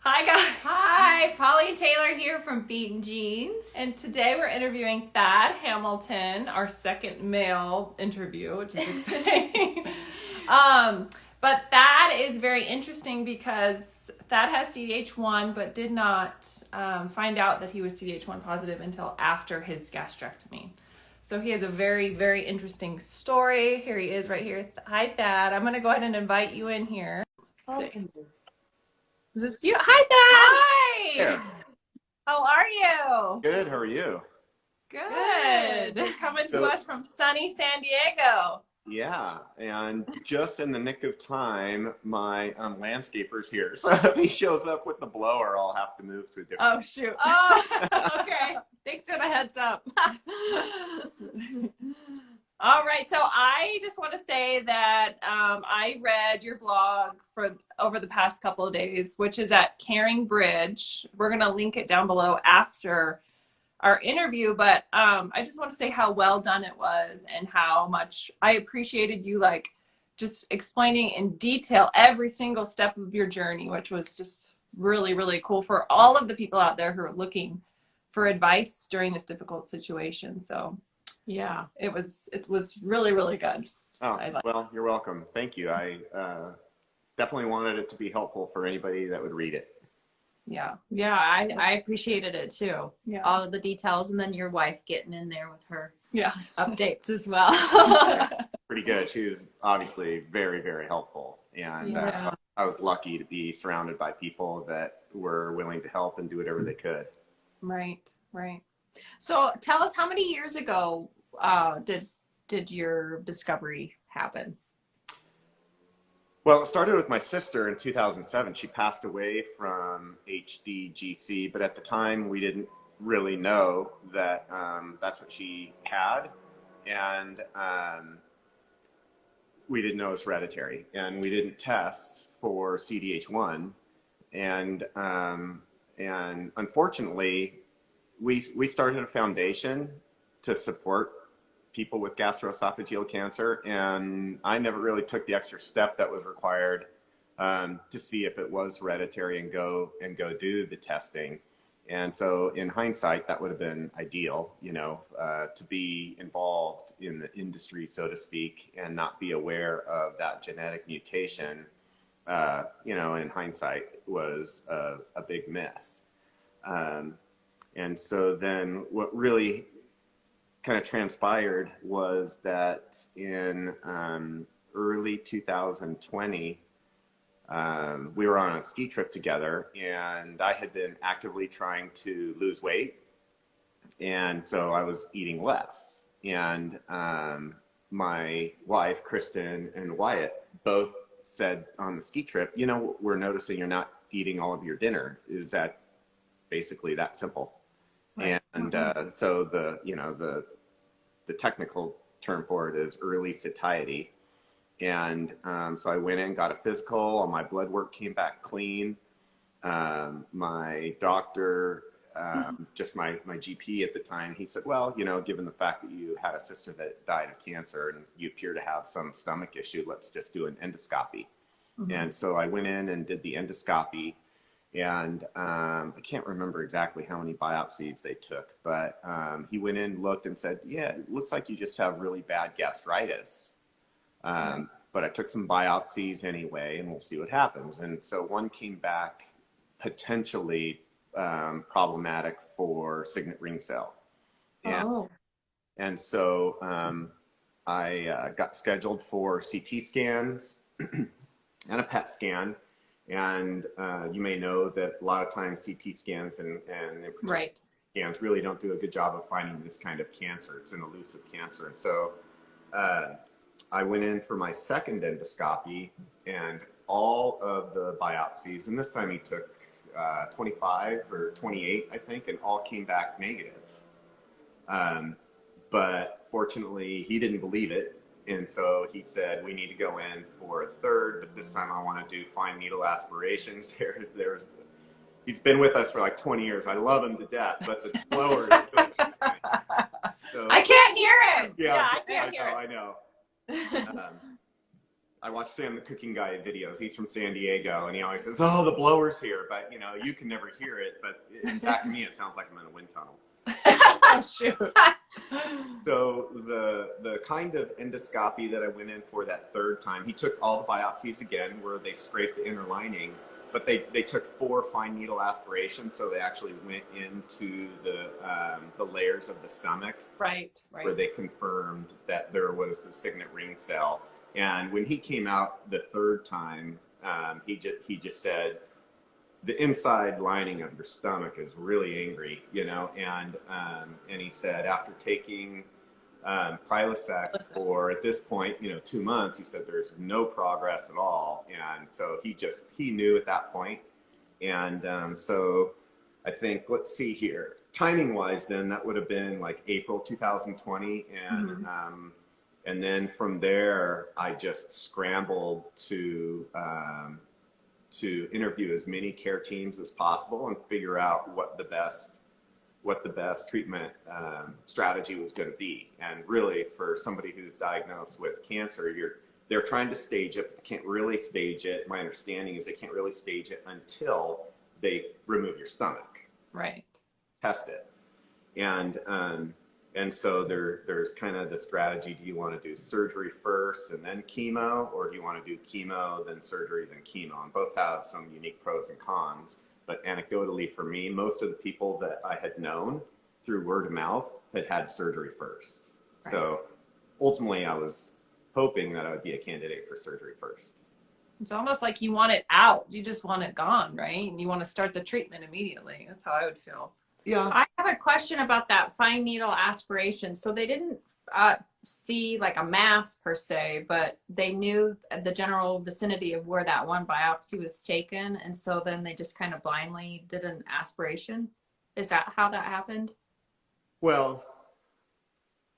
Hi guys, Hi, Polly Taylor here from Beaten Jeans. and today we're interviewing Thad Hamilton, our second male interview, which is exciting. But Thad is very interesting because Thad has CDH1, but did not find out that he was CDH1 positive until after his gastrectomy. So he has a very, very interesting story. Here he is right here. Hi, Thad. I'm going to go ahead and invite you in here. Let's see. Is this you? Hi, Thad. Hi. There. How are you? Good. How are you? Good. You're coming to us from sunny San Diego. Yeah, and just in the nick of time, my landscaper's here. So if he shows up with the blower, I'll have to move to a different. Oh, shoot. Oh, okay. Thanks for the heads up. All right. So I just want to say that I read your blog for over the past couple of days, which is at Caring Bridge. We're going to link it down below after our interview, but I just want to say how well done it was and how much I appreciated you just explaining in detail every single step of your journey, which was just really, really cool for all of the people out there who are looking for advice during this difficult situation. So Yeah. it was really, really good. Oh, well, you're welcome. Thank you. I definitely wanted it to be helpful for anybody that would read it. Yeah. Yeah, I appreciated it too. Yeah. All of the details, and then your wife getting in there with her Yeah. updates as well. Pretty good. She was obviously very, very helpful. And Yeah. so I was lucky to be surrounded by people that were willing to help and do whatever they could. Right. Right. So tell us, how many years ago did your discovery happen? Well, it started with my sister in 2007. She passed away from HDGC, but at the time we didn't really know that that's what she had. And we didn't know it was hereditary. And we didn't test for CDH1. And unfortunately, we started a foundation to support people with gastroesophageal cancer, and I never really took the extra step that was required to see if it was hereditary and go do the testing. And so in hindsight, that would have been ideal, to be involved in the industry, so to speak, and not be aware of that genetic mutation, in hindsight was a big miss. And so then what really kind of transpired was that in early 2020, we were on a ski trip together, and I had been actively trying to lose weight. And so I was eating less. And my wife, Kristen, and Wyatt both said on the ski trip, we're noticing you're not eating all of your dinner. Is that basically that simple? Right. And so the technical term for it is early satiety. And so I went in, got a physical, all my blood work came back clean. My doctor, just my GP at the time, he said, well, given the fact that you had a sister that died of cancer and you appear to have some stomach issue, let's just do an endoscopy. Mm-hmm. And so I went in and did the endoscopy. And I can't remember exactly how many biopsies they took, but he went in, looked, and said, yeah, it looks like you just have really bad gastritis. But I took some biopsies anyway, and we'll see what happens. And so one came back potentially problematic for signet ring cell. And so I got scheduled for CT scans and a PET scan. And you may know that a lot of times CT scans and right. scans really don't do a good job of finding this kind of cancer. It's an elusive cancer. And so I went in for my second endoscopy, and all of the biopsies, and this time he took 25 or 28, I think, and all came back negative. But fortunately, he didn't believe it. And so he said, we need to go in for a third, but this time I want to do fine needle aspirations. He's been with us for like 20 years. I love him to death, but the blower is still so, I can't hear him. Yeah, I can't hear him. I know. I watch Sam the Cooking Guy videos. He's from San Diego, and he always says, "Oh, the blower's here," but you know, you can never hear it. But back to me, it sounds like I'm in a wind tunnel. Oh, shoot. So the kind of endoscopy that I went in for that third time, he took all the biopsies again, where they scraped the inner lining, but they took 4 fine needle aspirations, so they actually went into the layers of the stomach, Right. where they confirmed that there was the signet ring cell. And when he came out the third time, he just said, the inside lining of your stomach is really angry, you know, and he said after taking Prilosec for, at this point, you know, 2 months, he said there's no progress at all, and so he knew at that point. And so I think, let's see here, timing wise, then that would have been like April 2020, and and then from there I just scrambled to interview as many care teams as possible and figure out what the best treatment strategy was going to be. And really, for somebody who's diagnosed with cancer, they're trying to stage it, but they can't really stage it. My understanding is they can't really stage it until they remove your stomach. Right. Test it. And so there's kind of the strategy. Do you want to do surgery first and then chemo, or do you want to do chemo, then surgery, then chemo? And both have some unique pros and cons. But anecdotally for me, most of the people that I had known through word of mouth had surgery first. Right. So ultimately I was hoping that I would be a candidate for surgery first. It's almost like you want it out. You just want it gone, right? And you want to start the treatment immediately. That's how I would feel. Yeah. I have a question about that fine needle aspiration. So they didn't see like a mass per se, but they knew the general vicinity of where that one biopsy was taken. And so then they just kind of blindly did an aspiration. Is that how that happened? Well,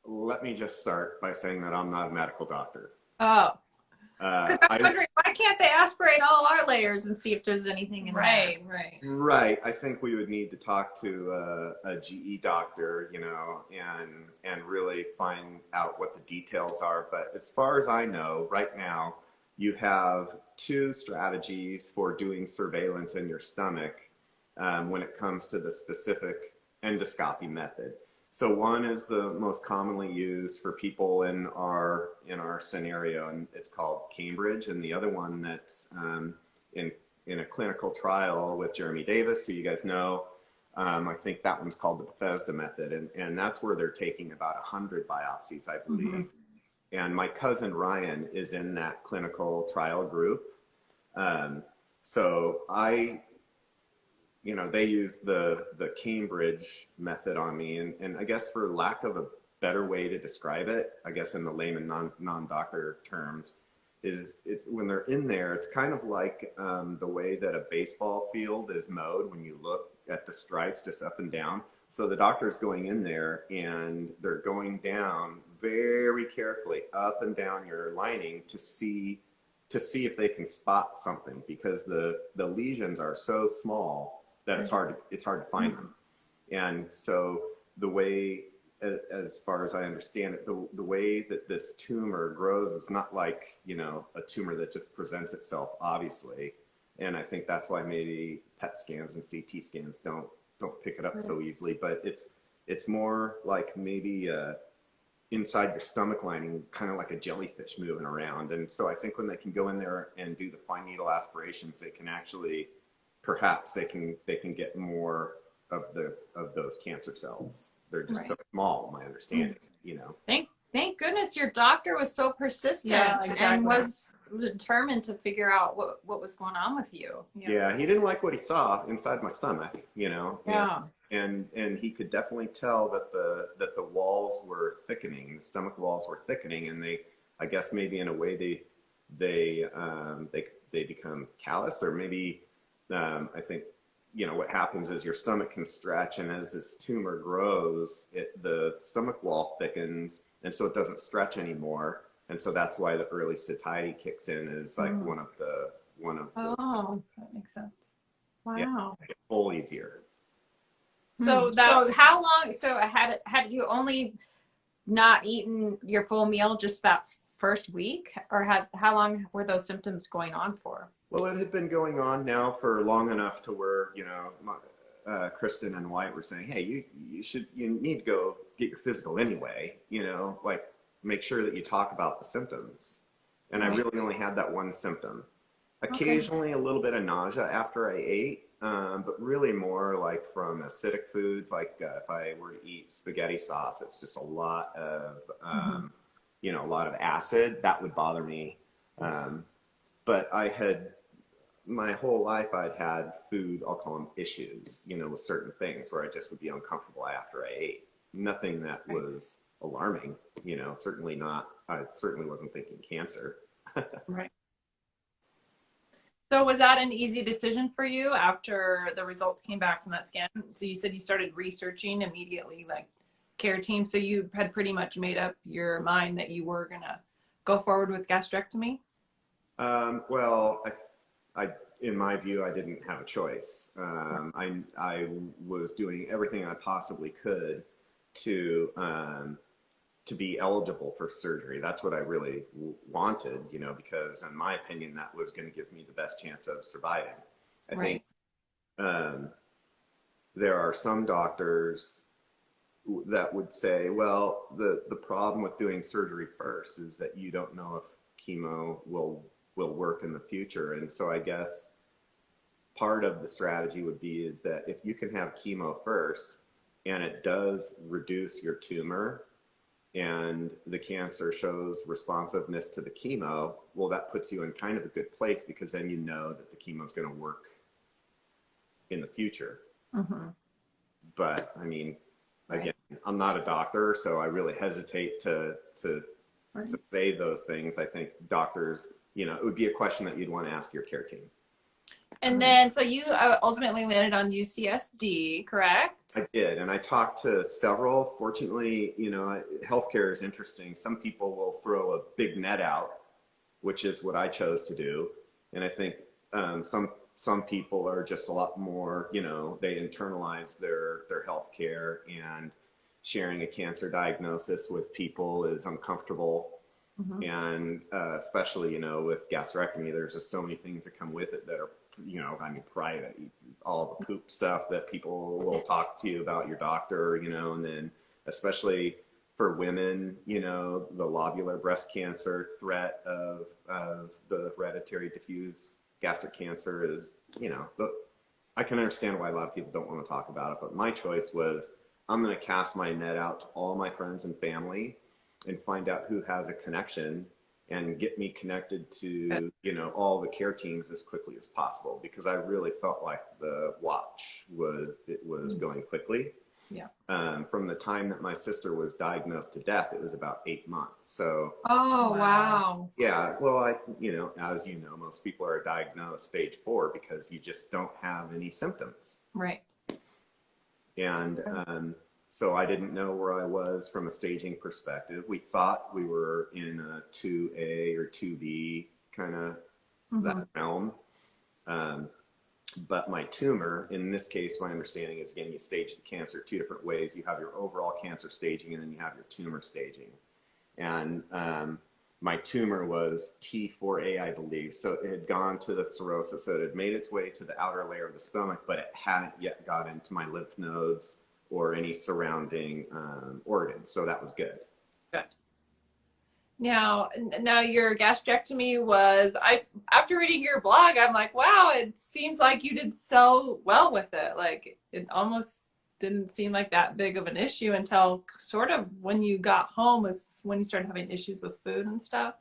let me just start by saying that I'm not a medical doctor. Oh. Because I'm wondering, why can't they aspirate all our layers and see if there's anything in there? Right. I think we would need to talk to a GE doctor, you know, and really find out what the details are. But as far as I know, right now, you have 2 strategies for doing surveillance in your stomach when it comes to the specific endoscopy method. So one is the most commonly used for people in our scenario, and it's called Cambridge. And the other one that's in a clinical trial with Jeremy Davis, who you guys know, I think that one's called the Bethesda method, and that's where they're taking about 100 biopsies, I believe. And my cousin Ryan is in that clinical trial group. So you know, they use the Cambridge method on me, and I guess for lack of a better way to describe it, I guess in the layman non-doctor terms, it's when they're in there, it's kind of like the way that a baseball field is mowed when you look at the stripes just up and down. So the doctor's going in there and they're going down very carefully up and down your lining to see if they can spot something, because the lesions are so small that it's hard to find them. And so the way, as far as I understand it, the way that this tumor grows is not like, you know, a tumor that just presents itself, obviously. And I think that's why maybe PET scans and CT scans don't pick it up so easily. But it's more like maybe inside your stomach lining, kind of like a jellyfish moving around. And so I think when they can go in there and do the fine needle aspirations, they can actually, perhaps they can get more of those cancer cells. They're just so small, my understanding, you know. Thank goodness your doctor was so persistent and was determined to figure out what was going on with you. Yeah, he didn't like what he saw inside my stomach, you know. Yeah. And he could definitely tell that the walls were thickening, the stomach walls were thickening, and I guess maybe in a way they become calloused, or maybe I think, you know, what happens is your stomach can stretch, and as this tumor grows, the stomach wall thickens, and so it doesn't stretch anymore. And so that's why the early satiety kicks in, is like one of the that makes sense. Wow. Yeah, full easier. So how long? So had you only not eaten your full meal just that first week, or how long were those symptoms going on for? Well, it had been going on now for long enough to where, Kristen and White were saying, hey, you need to go get your physical anyway, like make sure that you talk about the symptoms. And I Right. really only had that one symptom. Okay. Occasionally a little bit of nausea after I ate, but really more like from acidic foods. Like if I were to eat spaghetti sauce, it's just a lot of, Mhm. a lot of acid. That would bother me. But my whole life I'd had food, I'll call them issues, with certain things where I just would be uncomfortable after I ate. Nothing that Right. was alarming, certainly not, I certainly wasn't thinking cancer. Right. So was that an easy decision for you after the results came back from that scan? So you said you started researching immediately, like care team. So you had pretty much made up your mind that you were gonna go forward with gastrectomy? Well, in my view, I didn't have a choice. I was doing everything I possibly could to to be eligible for surgery. That's what I really wanted, because in my opinion, that was going to give me the best chance of surviving. I think Right. um, there are some doctors that would say, well, the problem with doing surgery first is that you don't know if chemo will work in the future. And so I guess part of the strategy would be is that if you can have chemo first and it does reduce your tumor and the cancer shows responsiveness to the chemo, well, that puts you in kind of a good place because then you know that the chemo is going to work in the future. Mm-hmm. But I mean, Right. again, I'm not a doctor, so I really hesitate to Right. say those things. I think doctors, it would be a question that you'd want to ask your care team. And then, so you ultimately landed on UCSD, correct? I did, and I talked to several. Fortunately, healthcare is interesting. Some people will throw a big net out, which is what I chose to do, and I think some people are just a lot more, they internalize their healthcare, and sharing a cancer diagnosis with people is uncomfortable. Mm-hmm. And especially, with gastrectomy, there's just so many things that come with it that are, private, all the poop stuff that people will talk to you about your doctor, and then especially for women, the lobular breast cancer threat of the hereditary diffuse gastric cancer is, I can understand why a lot of people don't want to talk about it, but my choice was I'm going to cast my net out to all my friends and family and find out who has a connection and get me connected to, all the care teams as quickly as possible, because I really felt like the watch was going quickly. Yeah. From the time that my sister was diagnosed to death, it was about 8 months. So, Oh, wow. yeah, well, as you know, most people are diagnosed stage 4 because you just don't have any symptoms. Right. And so I didn't know where I was from a staging perspective. We thought we were in a 2A or 2B kind of Mm-hmm. that realm. But my tumor, in this case, my understanding is, again, you stage the cancer 2 different ways. You have your overall cancer staging, and then you have your tumor staging. And my tumor was T4A, I believe. So it had gone to the cirrhosis. So it had made its way to the outer layer of the stomach, but it hadn't yet got into my lymph nodes or any surrounding organs. So that was good. Good. Now your gastrectomy was, after reading your blog, I'm like, wow, it seems like you did so well with it. Like it almost didn't seem like that big of an issue until sort of when you got home was when you started having issues with food and stuff.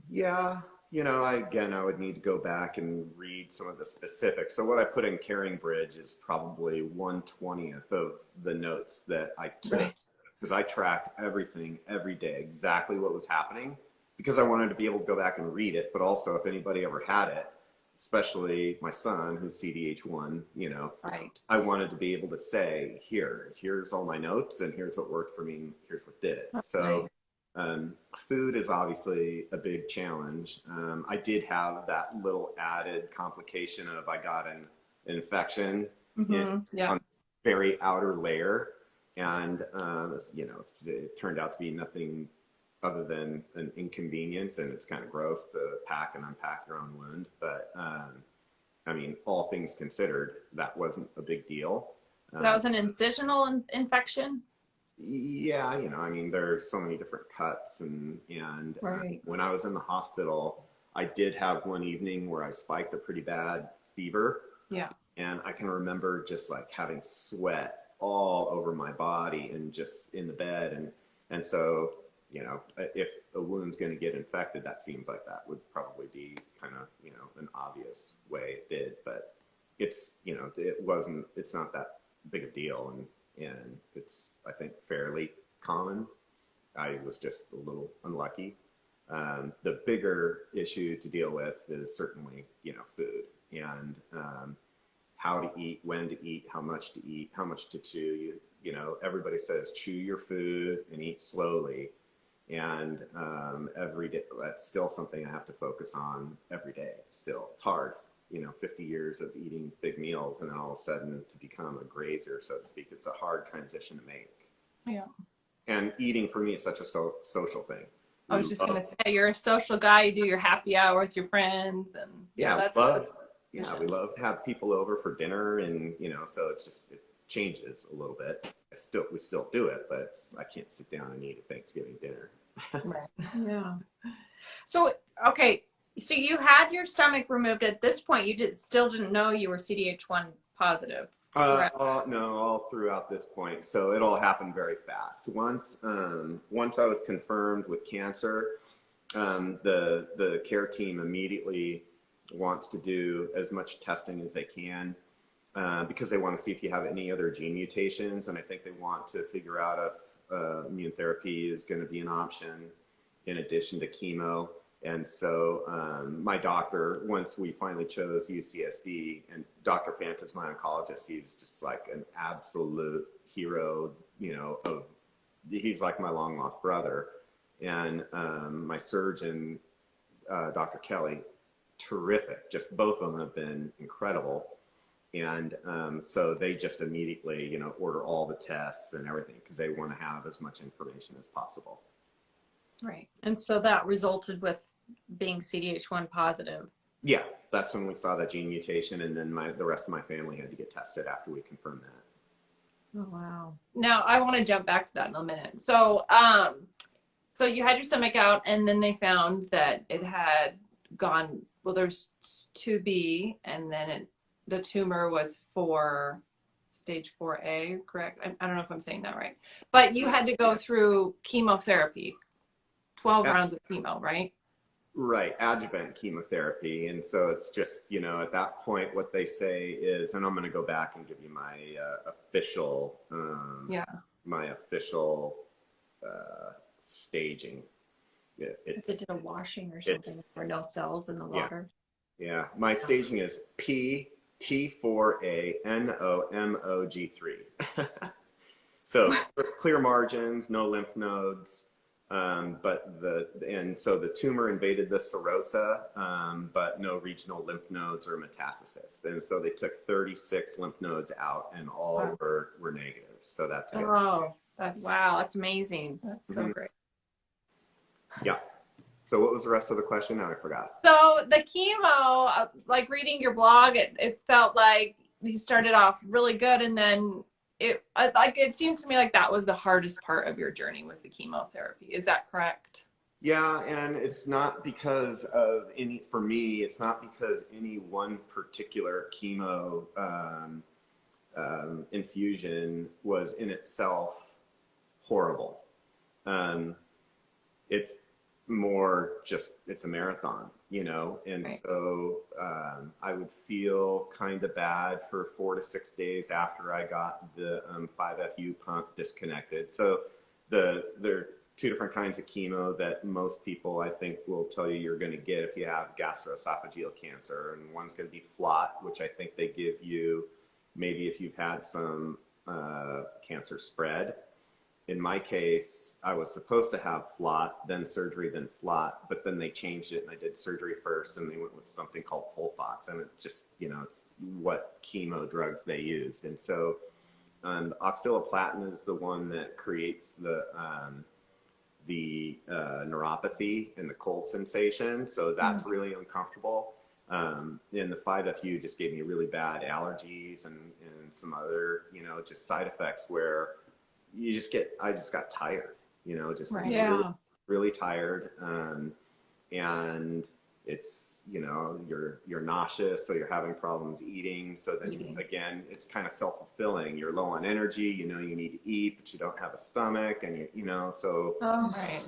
Yeah, I would need to go back and read some of the specifics. So what I put in Caring Bridge is probably 1/20th of the notes that I took, Right. because I tracked everything every day, exactly what was happening, because I wanted to be able to go back and read it. But also, if anybody ever had it, especially my son who's CDH1, Right. I wanted to be able to say, here's all my notes, and here's what worked for me, and here's what did it. So food is obviously a big challenge. I did have that little added complication of I got an infection on the very outer layer, and it turned out to be nothing other than an inconvenience, and it's kind of gross to pack and unpack your own wound. But I mean, all things considered, that wasn't a big deal. That was an incisional infection? Yeah, you know, I mean, there's so many different cuts, and Right. when I was in the hospital, I did have one evening where I spiked a pretty bad fever. Yeah. And I can remember just like having sweat all over my body and just in the bed. And so, you know, if a wound's going to get infected, that seems like that would probably be kind of, you know, an obvious way it did. But it's, you know, it's not that big a deal. And it's, I think, fairly common. I was just a little unlucky. The bigger issue to deal with is certainly, you know, food and how to eat, when to eat, how much to eat, how much to chew. You know, everybody says chew your food and eat slowly. And every day, that's still something I have to focus on every day. Still, it's hard. You know, 50 years of eating big meals, and then all of a sudden to become a grazer, so to speak. It's a hard transition to make. Yeah. And eating for me is such a social thing. I was just going to say, you're a social guy. You do your happy hour with your friends, and that's we love to have people over for dinner, and you know, so it's just, it changes a little bit. We still do it, but I can't sit down and eat a Thanksgiving dinner. Right. Yeah. So, okay. So you had your stomach removed. At this point, you still didn't know you were CDH1 positive. No, all throughout this point. So it all happened very fast. Once I was confirmed with cancer, the care team immediately wants to do as much testing as they can because they want to see if you have any other gene mutations, and I think they want to figure out if immune therapy is going to be an option in addition to chemo. And so my doctor, once we finally chose UCSD, and Dr. Fanta's my oncologist, he's just like an absolute hero, you know, he's like my long lost brother. And my surgeon, Dr. Kelly, terrific. Just both of them have been incredible. And so they just immediately, you know, order all the tests and everything because they want to have as much information as possible. Right. And so that resulted with being CDH1 positive. Yeah, that's when we saw that gene mutation, and then the rest of my family had to get tested after we confirmed that. Oh, wow. Now I want to jump back to that in a minute. So, so you had your stomach out, and then they found that it had gone. Well, there's 2B, and then the tumor was stage 4A, correct? I don't know if I'm saying that right, but you had to go through chemotherapy, 12 rounds of chemo, right? Right, adjuvant chemotherapy. And so it's just, you know, at that point, what they say is, and I'm going to go back and give you my official, staging. They did a washing or something, or no cells in the water. Yeah, my staging is PT4ANOMOG3. So clear margins, no lymph nodes. So the tumor invaded the serosa, but no regional lymph nodes or metastasis. And so they took 36 lymph nodes out, and all were negative. So that's good. Oh, that's amazing. That's so great. Yeah. So what was the rest of the question? Now I forgot. So the chemo, like reading your blog, it felt like you started off really good, and then it seemed to me like that was the hardest part of your journey, was the chemotherapy. Is that correct? Yeah, and it's not because of for me, it's not because any one particular chemo infusion was in itself horrible. It's more just, it's a marathon, you know, and so I would feel kind of bad for 4 to 6 days after I got the 5FU pump disconnected. So there are 2 different kinds of chemo that most people, I think, will tell you you're going to get if you have gastroesophageal cancer, and one's going to be FLOT, which I think they give you maybe if you've had some cancer spread. In my case, I was supposed to have FLOT, then surgery, then FLOT, but then they changed it, and I did surgery first, and they went with something called FOLFOX, and it just, you know, it's what chemo drugs they used. And so oxaliplatin is the one that creates the the neuropathy and the cold sensation. So that's really uncomfortable. And the 5-FU just gave me really bad allergies and some other, you know, just side effects where I just got tired, you know, just really, really tired. And it's, you know, you're nauseous, so you're having problems eating. So then again, it's kind of self-fulfilling. You're low on energy, you know, you need to eat, but you don't have a stomach, and you know, so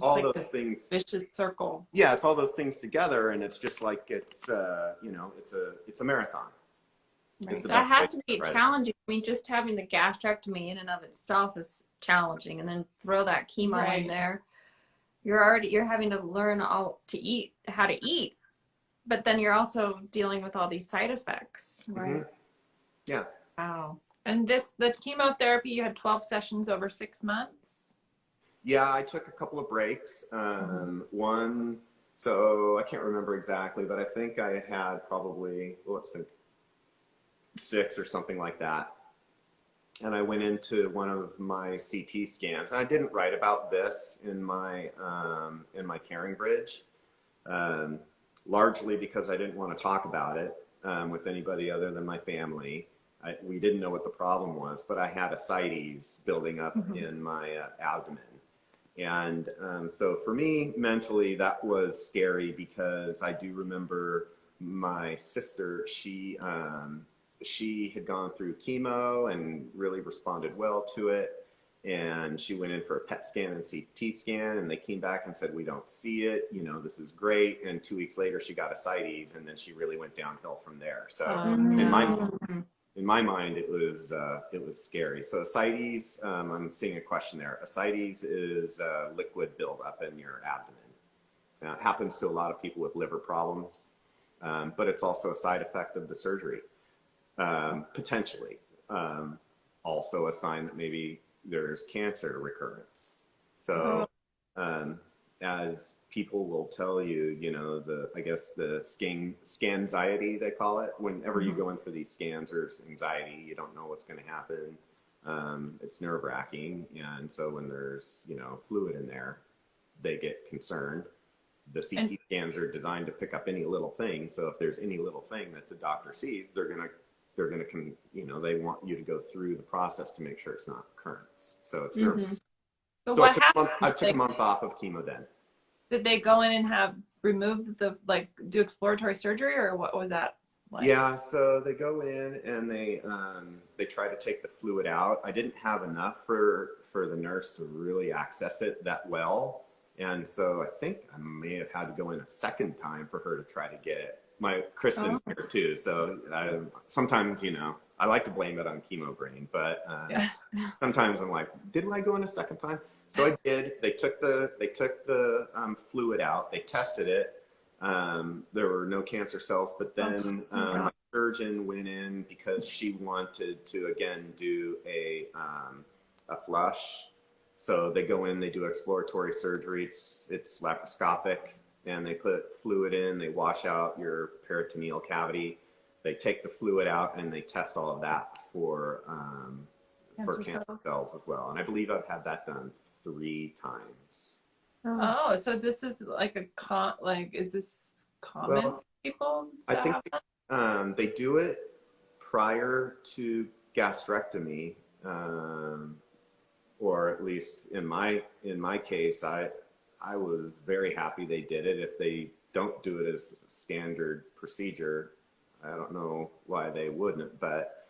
all like those things, vicious circle. Yeah, it's all those things together, and it's just like it's you know, it's a marathon. Right. That has to be challenging. I mean, just having the gastrectomy in and of itself is challenging, and then throw that chemo in there. You're having to learn how to eat, but then you're also dealing with all these side effects. Right. Yeah. Wow. And the chemotherapy, you had 12 sessions over 6 months? Yeah, I took a couple of breaks. One, so I can't remember exactly, but I think I had probably, let's think, 6 or something like that. And I went into one of my CT scans. And I didn't write about this in my Caring Bridge, largely because I didn't want to talk about it with anybody other than my family. We didn't know what the problem was, but I had ascites building up in my abdomen. And so for me, mentally, that was scary because I do remember my sister, she had gone through chemo and really responded well to it. And she went in for a PET scan and CT scan, and they came back and said, we don't see it, you know, this is great. And 2 weeks later, she got ascites, and then she really went downhill from there. So in my mind, it was scary. So ascites, I'm seeing a question there. Ascites is liquid buildup in your abdomen. It happens to a lot of people with liver problems, but it's also a side effect of the surgery. Potentially. Also a sign that maybe there's cancer recurrence. So as people will tell you, you know, I guess the scanxiety, they call it. Whenever you go in for these scans, there's anxiety. You don't know what's going to happen. It's nerve-wracking. And so when there's, you know, fluid in there, they get concerned. The CT scans are designed to pick up any little thing. So if there's any little thing that the doctor sees, they're going to, you know, they want you to go through the process to make sure it's not recurrence. So it's nervous. So I took a month off of chemo then. Did they go in and have removed do exploratory surgery, or what was that like? Yeah, so they go in and they try to take the fluid out. I didn't have enough for the nurse to really access it that well. And so I think I may have had to go in a second time for her to try to get it. Kristen's here too, so sometimes, you know, I like to blame it on chemo brain, but sometimes I'm like, didn't I go in a second time? So I did. They took the fluid out. They tested it. There were no cancer cells, but then my surgeon went in because she wanted to again do a flush. So they go in, they do exploratory surgery. It's laparoscopic. And they put fluid in, they wash out your peritoneal cavity, they take the fluid out, and they test all of that for cancer cells as well. And I believe I've had that done 3 times. Oh, so this is like is this common for people? I think they do it prior to gastrectomy, or at least in my case, I was very happy they did it. If they don't do it as standard procedure, I don't know why they wouldn't, but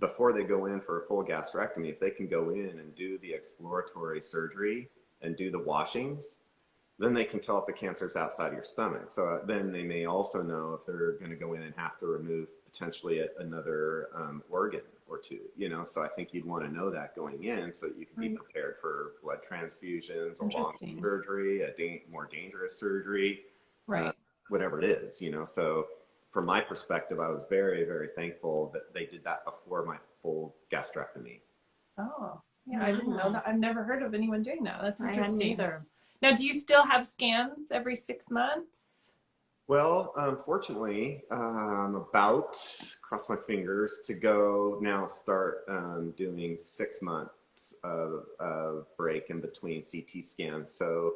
before they go in for a full gastrectomy, if they can go in and do the exploratory surgery and do the washings, then they can tell if the cancer is outside of your stomach. So then they may also know if they're going to go in and have to remove potentially another organ or 2, you know. So I think you'd want to know that going in so that you can be prepared for blood transfusions, a long surgery, a more dangerous surgery, whatever it is, you know. So from my perspective, I was very, very thankful that they did that before my full gastrectomy. Oh, yeah, I didn't know that. I've never heard of anyone doing that. That's interesting. I hadn't either. Now, do you still have scans every 6 months? Well, fortunately, I'm about, cross my fingers, to go now start doing 6-month months of break in between CT scans. So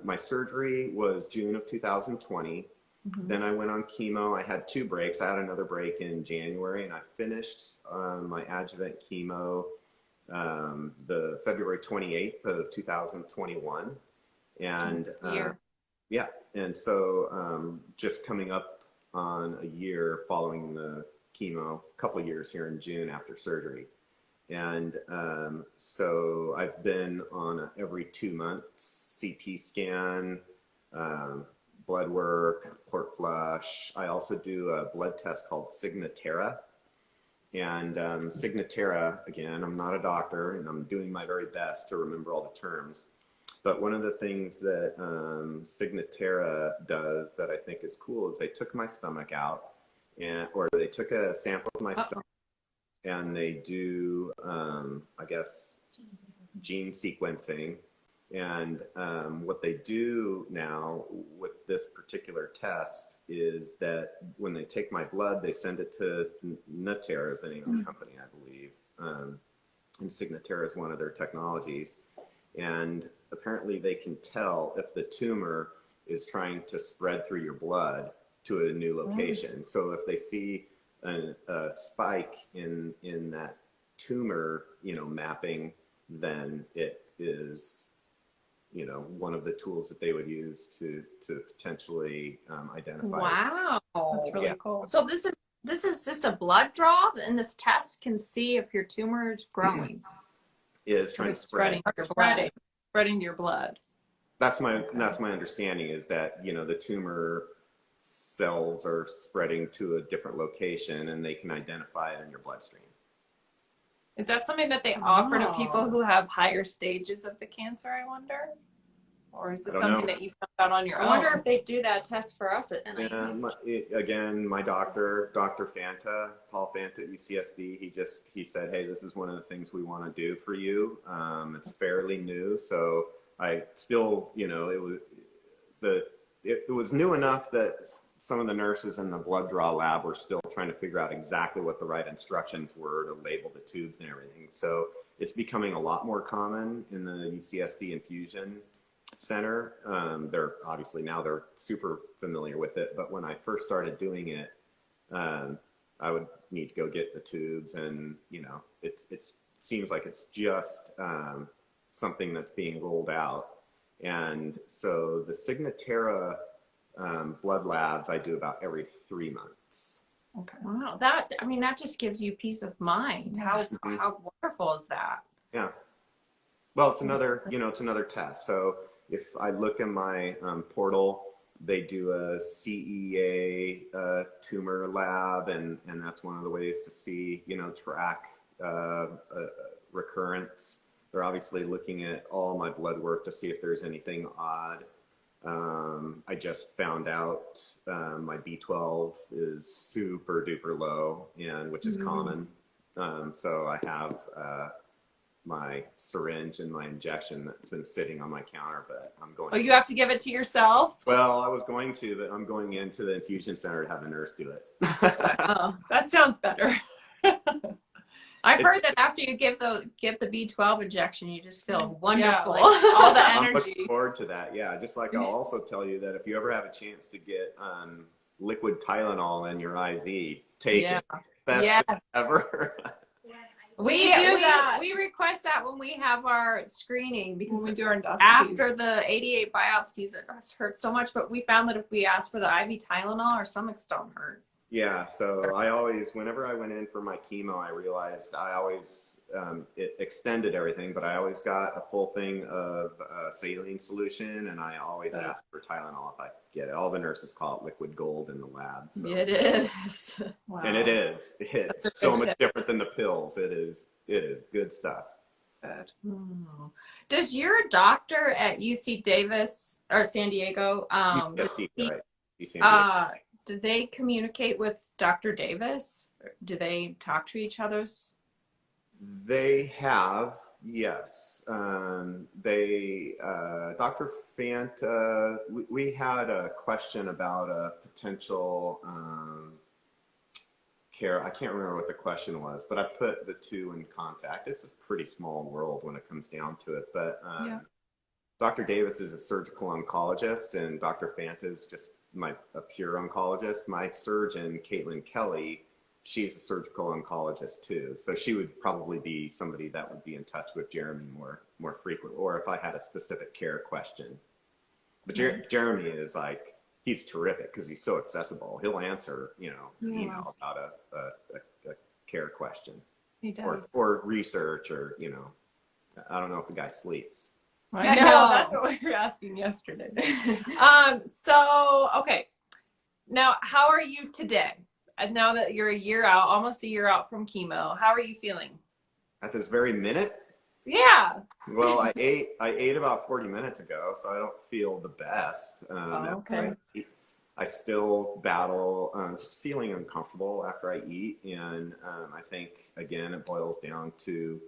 my surgery was June of 2020. Mm-hmm. Then I went on chemo. I had 2 breaks. I had another break in January, and I finished my adjuvant chemo the February 28th of 2021. And yeah, and so just coming up on a year following the chemo, a couple of years here in June after surgery. And so I've been on a every 2 months CT scan, blood work, port flush. I also do a blood test called Signatera. And Signatera, again, I'm not a doctor, and I'm doing my very best to remember all the terms. But one of the things that Signatera does that I think is cool is they took my stomach out, or they took a sample of my stomach, and they do, I guess, gene sequencing. And what they do now with this particular test is that when they take my blood, they send it to Natera, is the name of the company, I believe. And Signatera is one of their technologies. And apparently they can tell if the tumor is trying to spread through your blood to a new location. So if they see a spike in that tumor, mapping, then it is, one of the tools that they would use to potentially identify. Wow, That's really cool. So this is just a blood draw, and this test can see if your tumor is growing. Is trying to spread. Spreading your blood. That's my understanding, is that the tumor cells are spreading to a different location, and they can identify it in your bloodstream. Is that something that they offer to people who have higher stages of the cancer, I wonder? Or is this something that you found out on your own? I wonder if they do that test for us at NIH. Again, my doctor, Dr. Fanta, Paul Fanta at UCSD, he said, hey, this is one of the things we want to do for you. It's fairly new, so I still, it was new enough that some of the nurses in the blood draw lab were still trying to figure out exactly what the right instructions were to label the tubes and everything. So it's becoming a lot more common in the UCSD infusion center. They're obviously now they're super familiar with it, but when I first started doing it, I would need to go get the tubes, and it seems like it's just something that's being rolled out. And so the Signatera blood labs I do about every 3 months. Okay. Wow, that just gives you peace of mind. How wonderful is that? Yeah. Well, it's another test. So if I look in my portal, they do a CEA tumor lab, and that's one of the ways to see, track recurrence. They're obviously looking at all my blood work to see if there's anything odd. I just found out my B12 is super duper low, which is common. So I have my syringe and my injection that's been sitting on my counter, but I'm going. Oh, you have to give it to yourself? Well, I was going to, but I'm going into the infusion center to have a nurse do it. Oh, that sounds better. I've heard that after you get the B12 injection, you just feel wonderful. Yeah, like all the energy. I'm looking forward to that. Yeah, just like I'll also tell you that if you ever have a chance to get liquid Tylenol in your IV, take it. Best thing ever. We request that when we have our screening, because when we do our endoscopies. After the 88 biopsies, it hurts so much. But we found that if we ask for the IV Tylenol, our stomachs don't hurt. Yeah, so I always, whenever I went in for my chemo, I realized I always, it extended everything, but I always got a full thing of saline solution, and I always asked for Tylenol if I could get it. All the nurses call it liquid gold in the lab. So. It is. Wow. And it is. It's so much different than the pills. It is good stuff. Good. Does your doctor at UC Davis or San Diego, UCSD, right? San Diego. Do they communicate with Dr. Davis? Do they talk to each other's? They have, yes. Dr. Fanta, we had a question about a potential care. I can't remember what the question was, but I put the two in contact. It's a pretty small world when it comes down to it. But Dr. Davis is a surgical oncologist, and Dr. Fanta is just a pure oncologist. My surgeon, Caitlin Kelly, she's a surgical oncologist too. So she would probably be somebody that would be in touch with Jeremy more frequent, or if I had a specific care question. But Jeremy is like, he's terrific because he's so accessible. He'll answer, an email about a care question. He does. Or research, or, I don't know if the guy sleeps. I know, that's what we were asking yesterday. So, okay. Now, how are you today? And now that you're almost a year out from chemo, how are you feeling? At this very minute? Yeah. Well, I ate about 40 minutes ago, so I don't feel the best. Okay. I still battle just feeling uncomfortable after I eat, and I think, again, it boils down to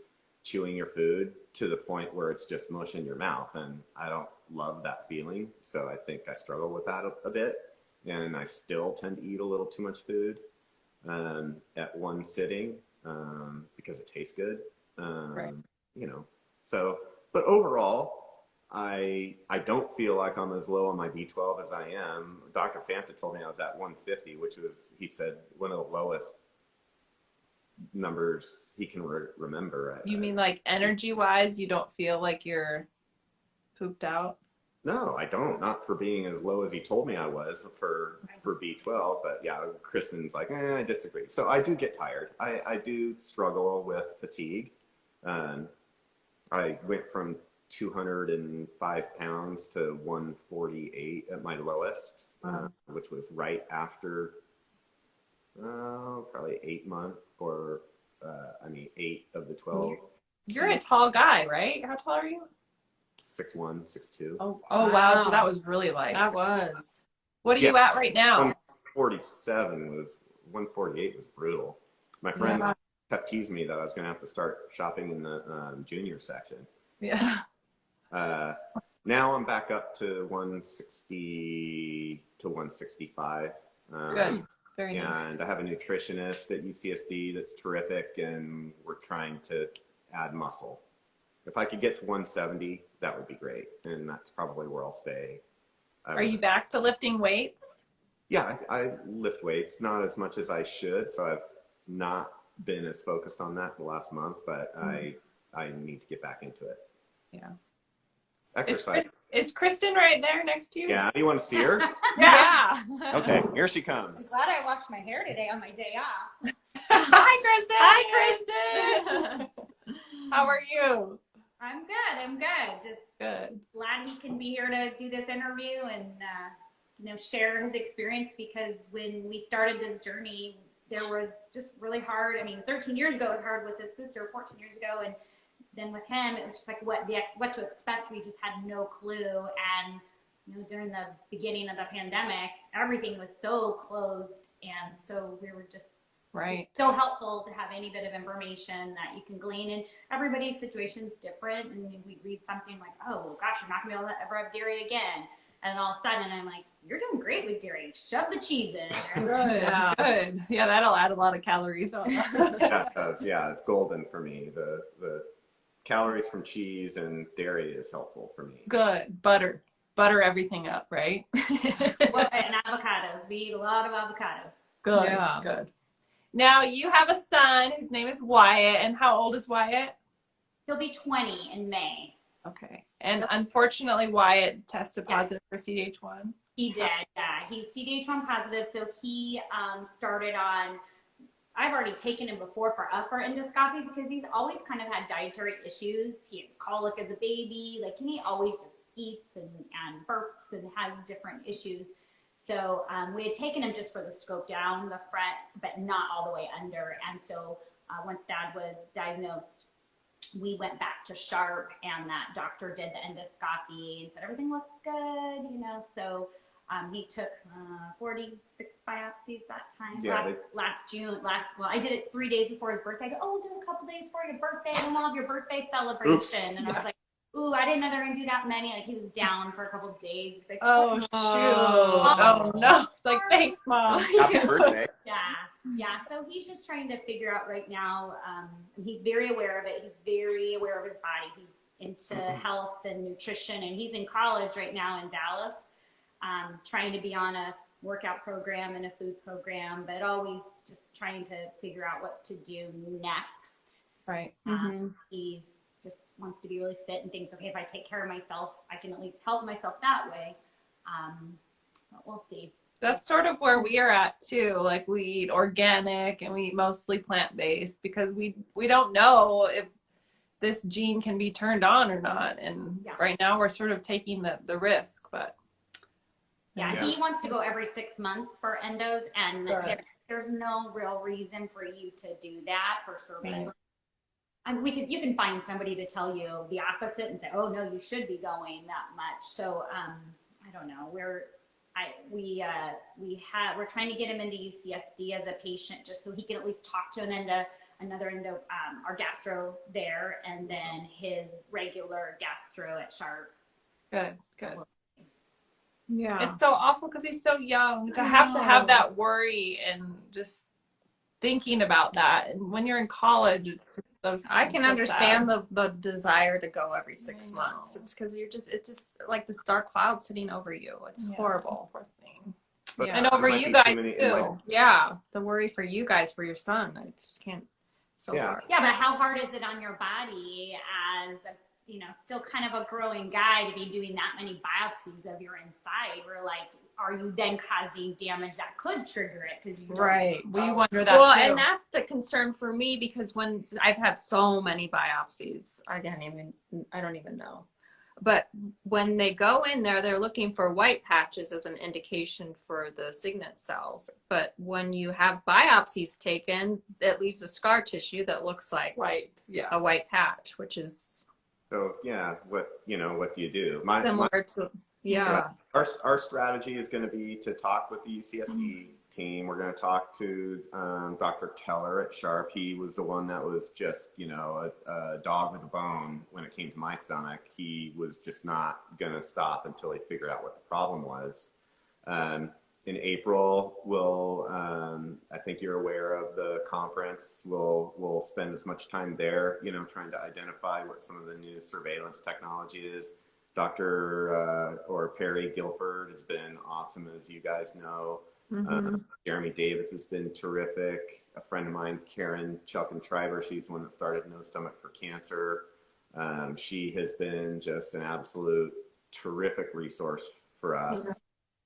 chewing your food to the point where it's just mush in your mouth, and I don't love that feeling, so I think I struggle with that a bit, and I still tend to eat a little too much food at one sitting because it tastes good. Right. So, but overall, I don't feel like I'm as low on my B12 as I am. Dr. Fanta told me I was at 150, which was, he said, one of the lowest numbers he can remember. You mean like energy-wise, you don't feel like you're pooped out? No, I don't. Not for being as low as he told me I was for B12. But yeah, Kristen's like, I disagree. So I do get tired. I do struggle with fatigue. I went from 205 pounds to 148 at my lowest, which was right after probably 8 months, or 8 of the 12. You're a tall guy, right? How tall are you? 6'1", 6'2". Oh wow. So that was really light. That was. What are you at right now? 148 was brutal. My friends kept teasing me that I was going to have to start shopping in the junior section. Yeah. Now I'm back up to 160 to 165. Good. Very nice. And I have a nutritionist at UCSD that's terrific, and we're trying to add muscle. If I could get to 170, that would be great, and that's probably where I'll stay. Are you back to lifting weights? Yeah, I lift weights, not as much as I should, so I've not been as focused on that the last month, but I need to get back into it. Yeah. Exercise. Is Kristen right there next to you? Yeah, you want to see her? Yeah. Okay, here she I'm comes. glad I washed my hair today on my day off. Hi, Kristen. Hi, Kristen. How are you? I'm good. Just Good. glad he can be here to do this interview and share his experience, because when we started this journey, there was just really hard. 13 years ago it was hard with his sister, 14 years ago, and then with him it was just like what to expect. We just had no clue, and during the beginning of the pandemic, everything was so closed, and so we were just so helpful to have any bit of information that you can glean. And everybody's situation is different, and we read something like, oh well, gosh, you're not gonna be able to ever have dairy again, and all of a sudden I'm like, you're doing great with dairy, shove the cheese in there. Good. Yeah, that'll add a lot of calories on that. Yeah, it does. Yeah, it's golden for me. The calories from cheese and dairy is helpful for me. Good. Butter everything up, right? And avocados. We eat a lot of avocados. Good. Yeah. Good. Now you have a son. His name is Wyatt. And how old is Wyatt? He'll be 20 in May. Okay. And unfortunately, Wyatt tested positive for CDH1. He did, yeah. He's CDH1 positive, so he started on, I've already taken him before for upper endoscopy because he's always kind of had dietary issues. He had colic as a baby, and he always just eats and burps and has different issues. So we had taken him just for the scope down the front, but not all the way under. And so once Dad was diagnosed, we went back to Sharp, and that doctor did the endoscopy and said everything looks good, So he took 46 biopsies that time. Yeah, last June. I did it 3 days before his birthday. I go, we'll do a couple days before your birthday, and we'll have your birthday celebration. Oops. And I was like, ooh, I didn't know they were gonna do that many. He was down for a couple of days. Like, Oh, shoot. Oh, no. It's like, thanks, Mom. Happy birthday. Yeah. Yeah, so he's just trying to figure out right now. He's very aware of it. He's very aware of his body. He's into health and nutrition, and he's in college right now in Dallas, trying to be on a workout program and a food program, but always just trying to figure out what to do next. Right. He's just wants to be really fit and thinks, okay, if I take care of myself, I can at least help myself that way. But we'll see. That's sort of where we are at too. Like we eat organic and we eat mostly plant-based because we don't know if this gene can be turned on or not. And right now we're sort of taking the risk, but. Yeah, he wants to go every 6 months for endos, and there's no real reason for you to do that for surveillance. I mean, you can find somebody to tell you the opposite and say, oh no, you should be going that much. So I don't know. We're trying to get him into UCSD as a patient just so he can at least talk to another endo, our gastro there, and then his regular gastro at Sharp. Good. Yeah. It's so awful because he's so young to have that worry and just thinking about that. And when you're in college, I can understand the desire to go every 6 months. It's because it's just like this dark cloud sitting over you. It's horrible. Poor thing. But and over you guys too. Yeah, the worry for you guys, for your son. I just can't. So hard. Yeah, but how hard is it on your body as a, still kind of a growing guy to be doing that many biopsies of your inside? We're like, are you then causing damage that could trigger it? Because we wonder that too. And that's the concern for me, because when I've had so many biopsies, I don't even know. But when they go in there, they're looking for white patches as an indication for the signet cells. But when you have biopsies taken, it leaves a scar tissue that looks like a white patch, which is. So what do you do? Similar to Our strategy is going to be to talk with the UCSD team. We're going to talk to Dr. Keller at Sharp. He was the one that was just a dog with a bone when it came to my stomach. He was just not going to stop until he figured out what the problem was. In April, we'll I think you're aware of the conference. We'll spend as much time there, trying to identify what some of the new surveillance technology is. Dr. Perry Guilford has been awesome, as you guys know. Jeremy Davis has been terrific. A friend of mine, Karen Chelkin-Triber, she's the one that started No Stomach for Cancer. She has been just an absolute terrific resource for us.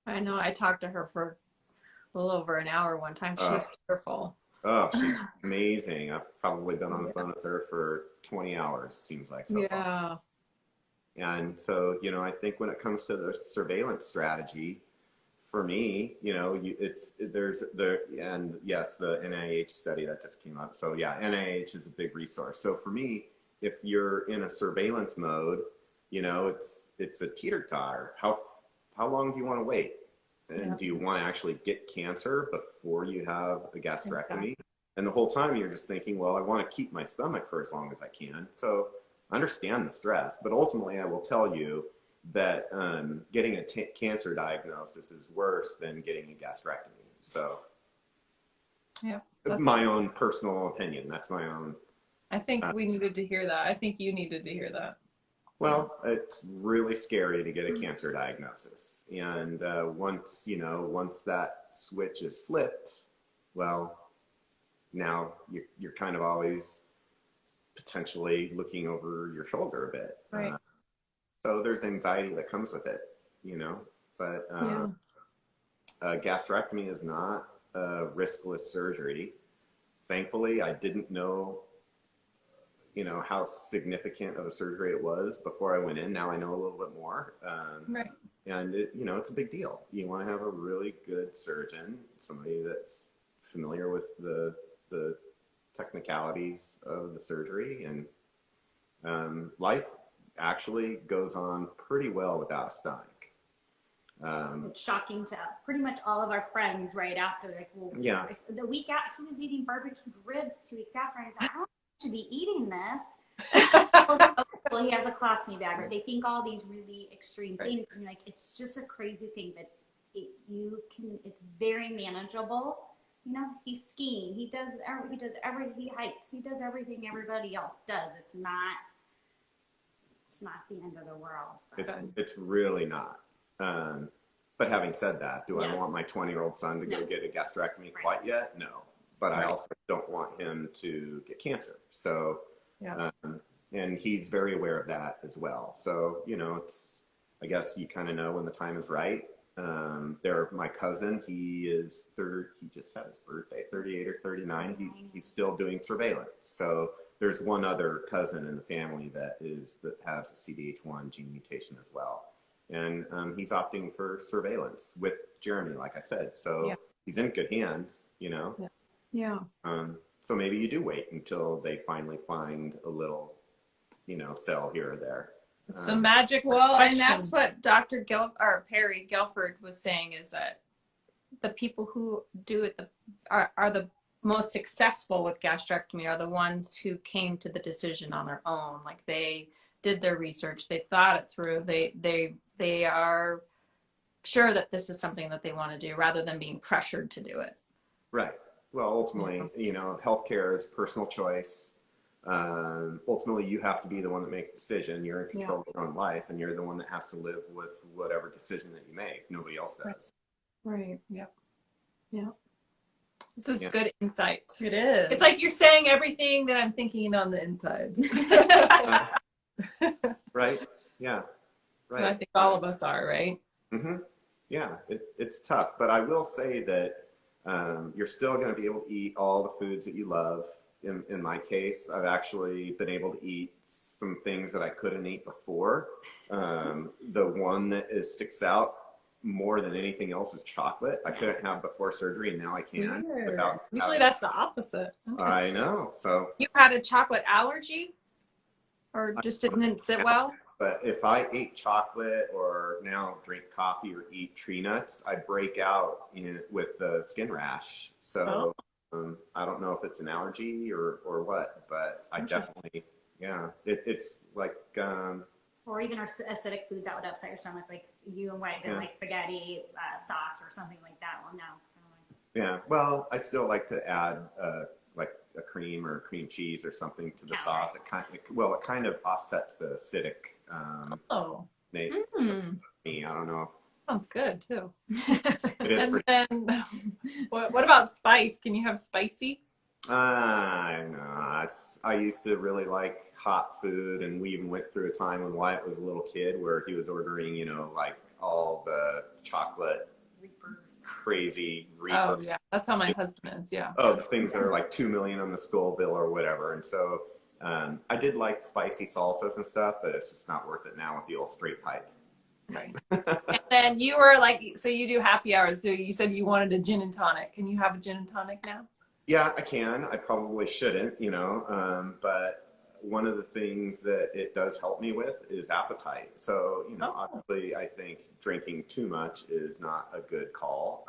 I know. I talked to her for a little over an hour one time. She's wonderful. Oh, she's amazing. I've probably been on the phone with her for 20 hours, seems like. So far. And so, I think when it comes to the surveillance strategy, for me, there's the NIH study that just came up. So NIH is a big resource. So for me, if you're in a surveillance mode, it's a teeter-totter. How long do you want to wait? And do you want to actually get cancer before you have a gastrectomy? And the whole time you're just thinking, well, I want to keep my stomach for as long as I can. So understand the stress, but ultimately I will tell you that getting a cancer diagnosis is worse than getting a gastrectomy. So my own personal opinion. That's my own. I think we needed to hear that. I think you needed to hear that. Well, it's really scary to get a cancer diagnosis. And once that switch is flipped, well, now you're kind of always potentially looking over your shoulder a bit. Right. So there's anxiety that comes with it, but gastrectomy is not a riskless surgery. Thankfully, I didn't know, how significant of a surgery it was before I went in. Now I know a little bit more. And it's a big deal. You want to have a really good surgeon, somebody that's familiar with the technicalities of the surgery, and life actually goes on pretty well without a stomach. It's shocking to pretty much all of our friends right after, like, the week out, he was eating barbecued ribs 2 weeks after, and I was like, I don't should be eating this. Well, he has a colostomy bag, right? They think all these really extreme things, and like, it's just a crazy thing that it's very manageable. You know, he's skiing. He hikes. He does everything everybody else does. It's not the end of the world. It's really not. But having said that, do I want my 20-year-old son to go get a gastrectomy quite yet? No. But I also don't want him to get cancer. So, and he's very aware of that as well. So, you know, I guess you kind of know when the time is right. My cousin, he just had his birthday, 38 or 39. He's still doing surveillance. So there's one other cousin in the family that has a CDH1 gene mutation as well. And he's opting for surveillance with Jeremy, like I said. So he's in good hands, you know? Yeah. So maybe you do wait until they finally find a little, you know, cell here or there. It's the magic and that's what Dr. Perry Guilford was saying, is that the people who do it are the most successful with gastrectomy are the ones who came to the decision on their own. Like, they did their research, they thought it through, they are sure that this is something that they want to do rather than being pressured to do it. Right. Well, ultimately, you know, healthcare is personal choice. Ultimately, you have to be the one that makes a decision. You're in control of your own life, and you're the one that has to live with whatever decision that you make. Nobody else does. Right. Yep. Yep. This is good insight. It is. It's like you're saying everything that I'm thinking on the inside. Right. Yeah. Right. And I think all of us are, right? Mm-hmm. Yeah. It's tough, but I will say that you're still going to be able to eat all the foods that you love. In my case, I've actually been able to eat some things that I couldn't eat before. The one that sticks out more than anything else is chocolate. I couldn't have before surgery, and now I can. Usually that's the opposite. I know. So you had a chocolate allergy, or just didn't sit well? But if I ate chocolate or now drink coffee or eat tree nuts, I break out with the skin rash. So I don't know if it's an allergy or what, but I definitely, it's like. Or even our acidic foods that would upset your stomach, like you and Wyatt did, like spaghetti sauce or something like that. Well, now it's kind of like. Yeah, well, I'd still like to add like a cream or cream cheese or something to the sauce. It kind of offsets the acidic. Me, I don't know. Sounds good too. It is pretty. And then, what about spice? Can you have spicy? No, I used to really like hot food, and we even went through a time when Wyatt was a little kid where he was ordering, you know, like all the chocolate crazy Reapers. Oh yeah, that's how my husband is. Yeah. Oh, the things that are like 2 million on the skull bill or whatever. And so I did like spicy salsas and stuff, but it's just not worth it now with the old straight pipe. Right. And then you were like, so you do happy hours. So you said you wanted a gin and tonic. Can you have a gin and tonic now? Yeah, I can. I probably shouldn't, you know, but one of the things that it does help me with is appetite. So, you know, obviously I think drinking too much is not a good call.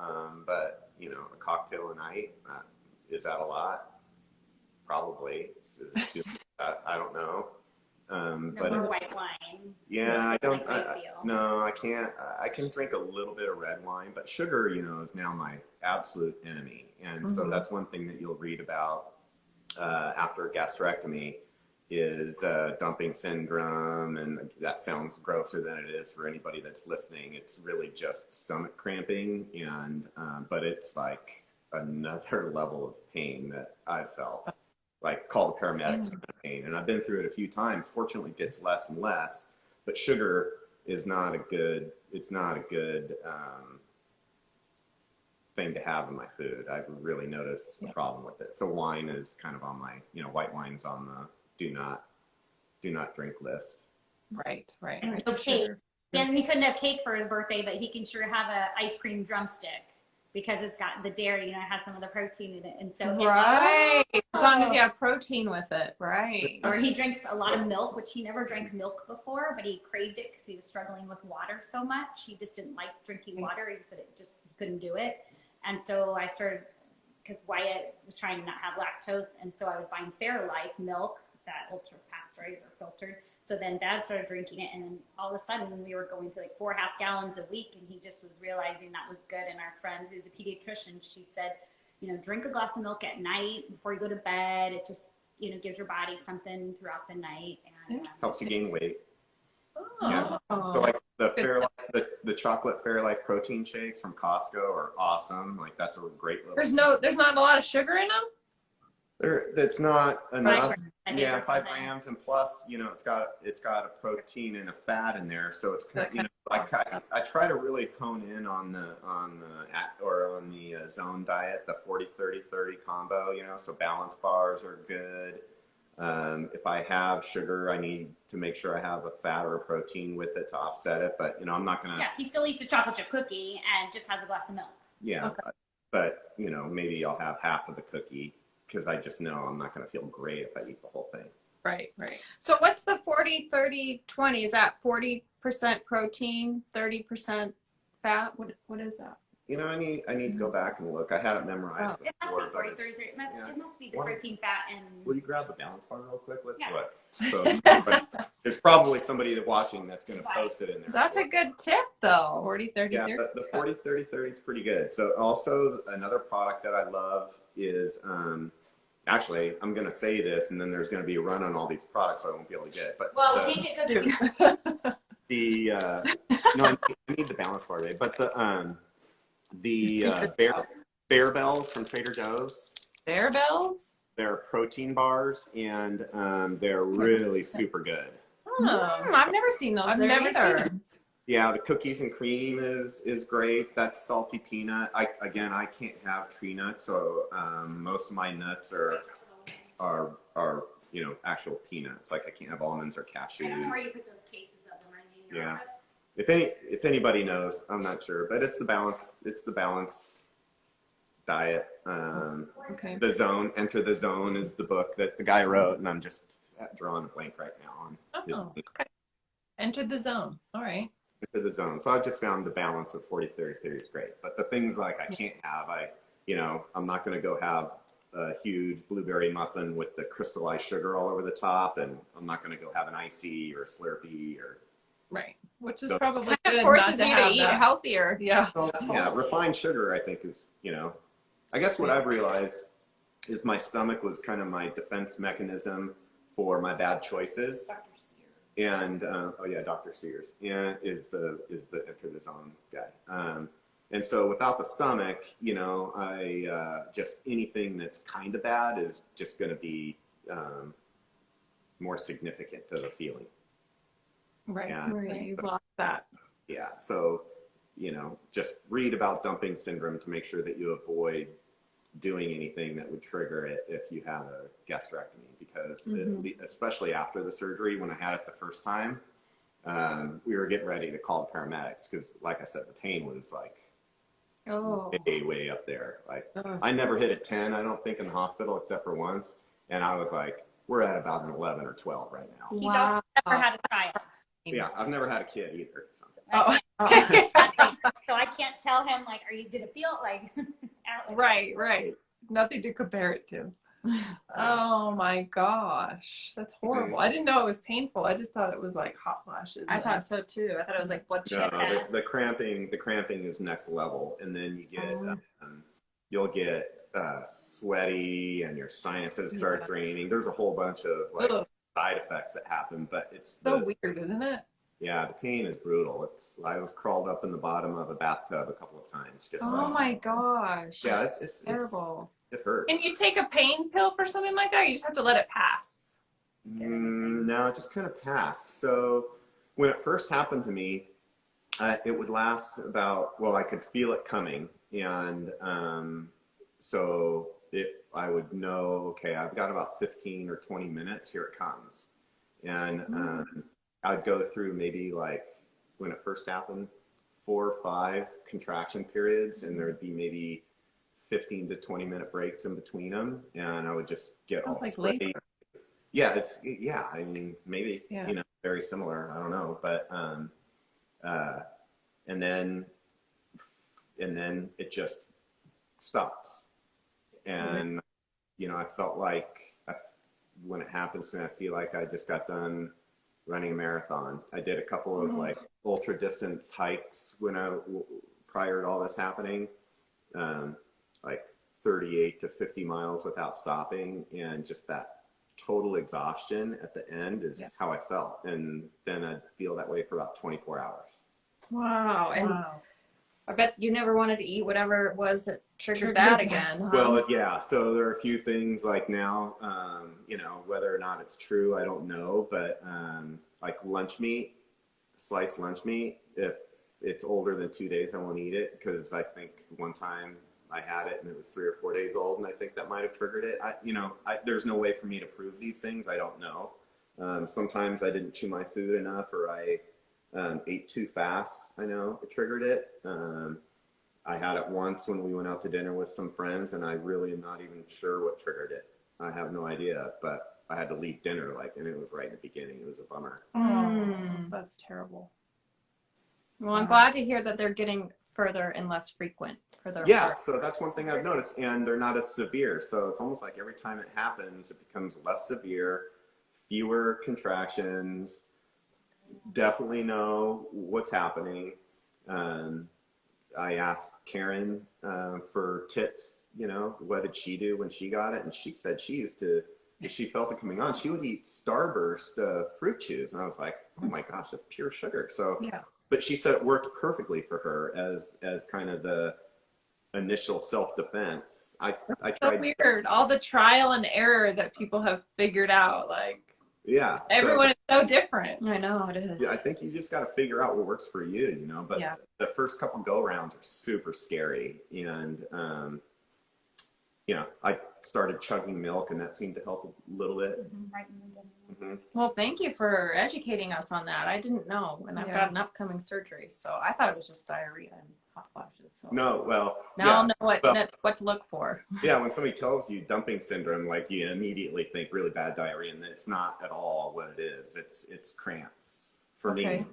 But, you know, a cocktail a night, is that a lot? Probably. Is it too much? I don't know. But white wine. Yeah, no, I can't. I can drink a little bit of red wine, but sugar, you know, is now my absolute enemy. And so that's one thing that you'll read about after a gastrectomy is dumping syndrome. And that sounds grosser than it is for anybody that's listening. It's really just stomach cramping, and but it's like another level of pain that I've felt. Like, call the paramedics for the pain. And I've been through it a few times. Fortunately, it gets less and less. But sugar is not a good, thing to have in my food. I've really noticed a problem with it. So wine is kind of on my, you know, white wine's on the do not drink list. Right. So cake. And he couldn't have cake for his birthday, but he can sure have a ice cream drumstick. Because it's got the dairy, you know, it has some of the protein in it. And so as long as you have protein with it, right. Or he drinks a lot of milk, which he never drank milk before, but he craved it because he was struggling with water so much. He just didn't like drinking water. He said it just couldn't do it. And so I started, because Wyatt was trying to not have lactose, and so I was buying Fairlife milk, that ultra pasteurized or filtered. So then Dad started drinking it, and then all of a sudden we were going through like 4.5 gallons a week, and he just was realizing that was good. And our friend who's a pediatrician, she said, drink a glass of milk at night before you go to bed. It just, gives your body something throughout the night. And Helps you gain weight. Oh. Yeah. So like the Fairlife, the chocolate Fairlife protein shakes from Costco are awesome. Like that's a great little. There's not a lot of sugar in them. That's not enough. 5 Yeah, grams. 5 grams, and plus, it's got a protein and a fat in there, so it's kind of, I try to really hone in on the zone diet, the 40-30-30 combo, so balance bars are good. If I have sugar, I need to make sure I have a fat or a protein with it to offset it, but I'm not gonna. Yeah, he still eats a chocolate chip cookie and just has a glass of milk. Yeah, Okay. but maybe I'll have half of the cookie, because I just know I'm not going to feel great if I eat the whole thing. Right. So what's the 40-30-20? Is that 40% protein, 30% fat? What is that? I need to go back and look. I had it memorized It must before. be 40, 33. It must be the protein, fat, and. Will you grab the balance bar real quick? Let's Yeah. look. So, but there's probably somebody that's watching that's going to post it in there. That's a good tip, though. 40-30-30. Yeah, the 40-30-30 is pretty good. So also another product that I love is, actually, I'm going to say this, and then there's going to be a run on all these products, so I won't be able to get it. But Well, we can't get cookies. no, I need the balance bar, babe. But the Bear Bells from Trader Joe's. Bear Bells? They're protein bars, and they're really super good. Oh. I've never seen those. I've there never either. seen them. Yeah, the cookies and cream is great. That's salty peanut. I can't have tree nuts, so most of my nuts are actual peanuts. Like I can't have almonds or cashews. I don't know where you put those cases of them. Are they in your office? If anybody knows, I'm not sure, but it's the balance diet. Okay. The Zone, Enter the Zone is the book that the guy wrote, and I'm just drawing a blank right now on his. Okay. Enter the Zone. All right. Enter the Zone. So I just found the balance of 40-30-30 is great, but the things like I can't have, I'm not going to go have a huge blueberry muffin with the crystallized sugar all over the top, and I'm not going to go have an icy or a Slurpee or. Right. Which is So- probably Kind good of forces not you have to eat that. healthier. Yeah. Yeah, refined sugar, I think, is, I guess what I've realized is my stomach was kind of my defense mechanism for my bad choices. And, Dr. Sears, and is the Enter the Zone guy. And so without the stomach, I just anything that's kind of bad is just going to be more significant to the feeling. Right. Yeah. Right. You've lost that. Yeah. So, just read about dumping syndrome to make sure that you avoid doing anything that would trigger it if you have a gastrectomy, because especially after the surgery, when I had it the first time, we were getting ready to call the paramedics because, like I said, the pain was like way up there. Like I never hit a 10, I don't think, in the hospital except for once, and I was like, we're at about an 11 or 12 right now. He's also never had a child. Yeah, I've never had a kid either. So. So I can't tell him, like, did it feel like. Right. Nothing to compare it to. Oh my gosh. That's horrible. I didn't know it was painful. I just thought it was like hot flashes. I thought so too. I thought it was like bloodshed. No, the cramping is next level, and then you get you'll get sweaty, and your sinuses start draining. There's a whole bunch of side effects that happen, but it's so weird, isn't it? Yeah, the pain is brutal. I was crawled up in the bottom of a bathtub a couple of times. Just my gosh. Yeah, it's terrible. It hurts. Can you take a pain pill for something like that? Or you just have to let it pass. No, it just kind of passed. So when it first happened to me, it would last I could feel it coming, and I would know, okay, I've got about 15 or 20 minutes, here it comes. And I'd go through maybe, like, when it first happened, 4 or 5 contraction periods, and there'd be maybe 15 to 20 minute breaks in between them, and I would just get all sweaty. Labor. Yeah, I mean, maybe, Yeah. very similar, I don't know, but and then it just stops. And I felt like when it happens to me, I feel like I just got done running a marathon. I did a couple of like ultra distance hikes prior to all this happening, like 38 to 50 miles without stopping, and just that total exhaustion at the end is how I felt. And then I'd feel that way for about 24 hours. Wow. And Wow. I bet you never wanted to eat whatever it was that triggered that again, huh? Well, yeah. So there are a few things like now, you know, whether or not it's true, I don't know. But like lunch meat, sliced lunch meat, if it's older than 2 days, I won't eat it, because I think one time I had it and it was 3 or 4 days old, and I think that might have triggered it. There's no way for me to prove these things. I don't know. Sometimes I didn't chew my food enough, or I ate too fast. I know it triggered it. I had it once when we went out to dinner with some friends, and I really am not even sure what triggered it. I have no idea, but I had to leave dinner, and it was right in the beginning. It was a bummer. That's terrible. Well, I'm glad to hear that they're getting further and less frequent for their Yeah, so that's one thing I've noticed, and they're not as severe. So it's almost like every time it happens, it becomes less severe, fewer contractions, definitely know what's happening. I asked Karen for tips, what did she do when she got it? And she said she used to, if she felt it coming on, she would eat Starburst fruit chews. And I was like, oh my gosh, that's pure sugar. So, Yeah. But she said it worked perfectly for her as kind of the initial self-defense. I So tried. weird. All the trial and error that people have figured out, Yeah. everyone is so different. I know it is. Yeah, I think you just got to figure out what works for you, but the first couple go rounds are super scary. And, I started chugging milk, and that seemed to help a little bit. Right in the beginning. Well, thank you for educating us on that. I didn't know, and I've got an upcoming surgery, so I thought it was just diarrhea and hot flashes. So No, well, now I'll know what to look for. Yeah, when somebody tells you dumping syndrome, you immediately think really bad diarrhea, and it's not at all what it is. It's cramps. For me,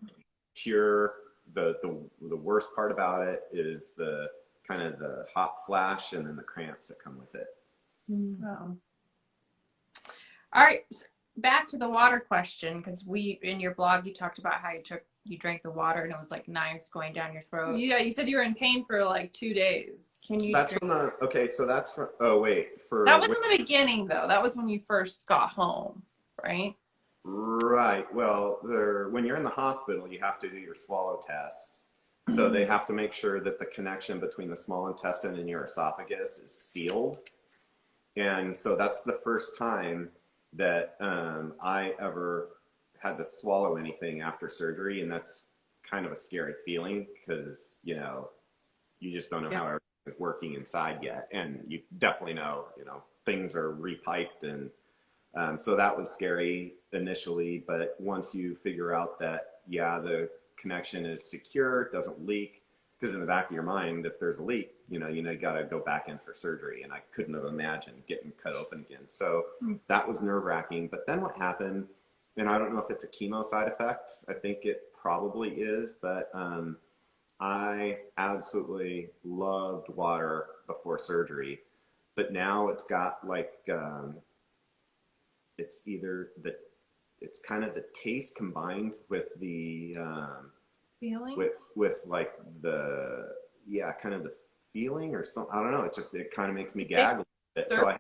pure. The worst part about it is the kind of the hot flash, and then the cramps that come with it. Wow. All right, back to the water question, because in your blog you talked about how you drank the water and it was like knives going down your throat. Yeah, you said you were in pain for 2 days. Can you? That's from the so that's from. Oh wait, that was in the beginning though. That was when you first got home, right? Right. Well, when you're in the hospital, you have to do your swallow test. So they have to make sure that the connection between the small intestine and your esophagus is sealed. And so that's the first time that I ever had to swallow anything after surgery. And that's kind of a scary feeling, because, you just don't know how everything is working inside yet. And you definitely know, things are repiped. And so that was scary initially. But once you figure out that, the connection is secure, doesn't leak, because in the back of your mind, if there's a leak, you got to go back in for surgery. And I couldn't have imagined getting cut open again. So that was nerve-wracking. But then what happened, and I don't know if it's a chemo side effect. I think it probably is, but I absolutely loved water before surgery. But now it's got it's kind of the taste combined with the Feeling? with the kind of the feeling or something. I don't know. It kind of makes me gag a little bit. So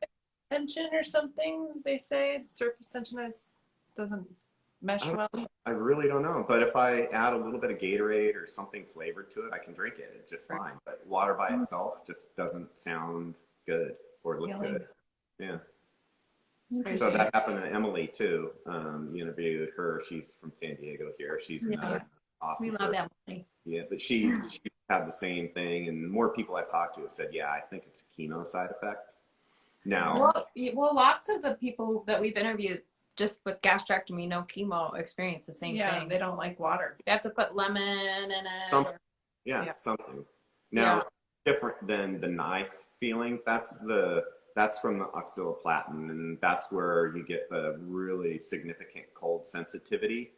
tension or something, they say. Surface tension doesn't mesh well. I really don't know. But if I add a little bit of Gatorade or something flavored to it, I can drink it. It's just fine. But water by itself just doesn't sound good or look good. Yeah. So that happened to Emily too. You interviewed her. She's from San Diego here. She's another awesome We love person. Emily. Yeah, but she had the same thing, and more people I've talked to have said, I think it's a chemo side effect. Now, well, lots of the people that we've interviewed just with gastrectomy, no chemo, experience the same thing. They don't like water. You have to put lemon in it. Something. Now, different than the knife feeling. That's from the oxaliplatin, and that's where you get the really significant cold sensitivity.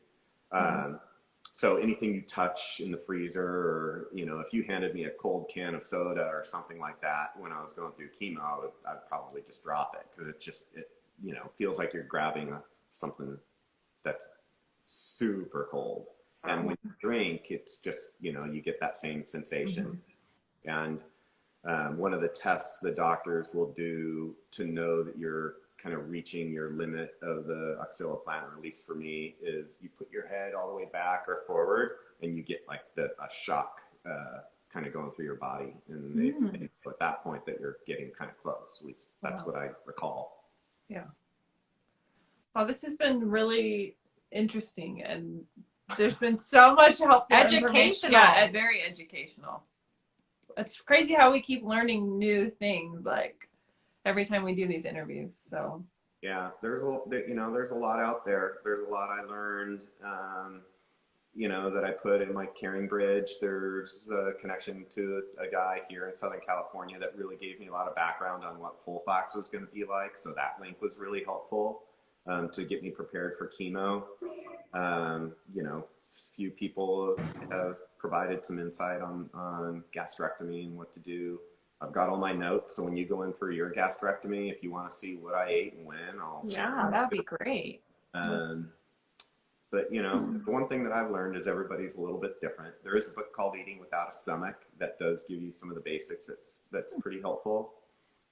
So anything you touch in the freezer, or, if you handed me a cold can of soda or something like that when I was going through chemo, I'd probably just drop it, because it feels like you're grabbing something that's super cold. And when you drink, it's just, you get that same sensation. And one of the tests the doctors will do to know that you're kind of reaching your limit of the axilloplan, or at least for me, is you put your head all the way back or forward and you get like a shock kind of going through your body. And they know at that point that you're getting kind of close. At least that's what I recall. Yeah. Well, this has been really interesting, and there's been so much helpful information. Yeah, very educational. It's crazy how we keep learning new things like every time we do these interviews. So yeah, there's a lot out there. There's a lot I learned, that I put in my Caring Bridge. There's a connection to a guy here in Southern California that really gave me a lot of background on what FolFax was going to be like. So that link was really helpful to get me prepared for chemo. Few people have provided some insight on gastrectomy and what to do. I've got all my notes, so when you go in for your gastrectomy, if you want to see what I ate and when, that'd be great. But the one thing that I've learned is everybody's a little bit different. There is a book called Eating Without a Stomach that does give you some of the basics. That's pretty helpful.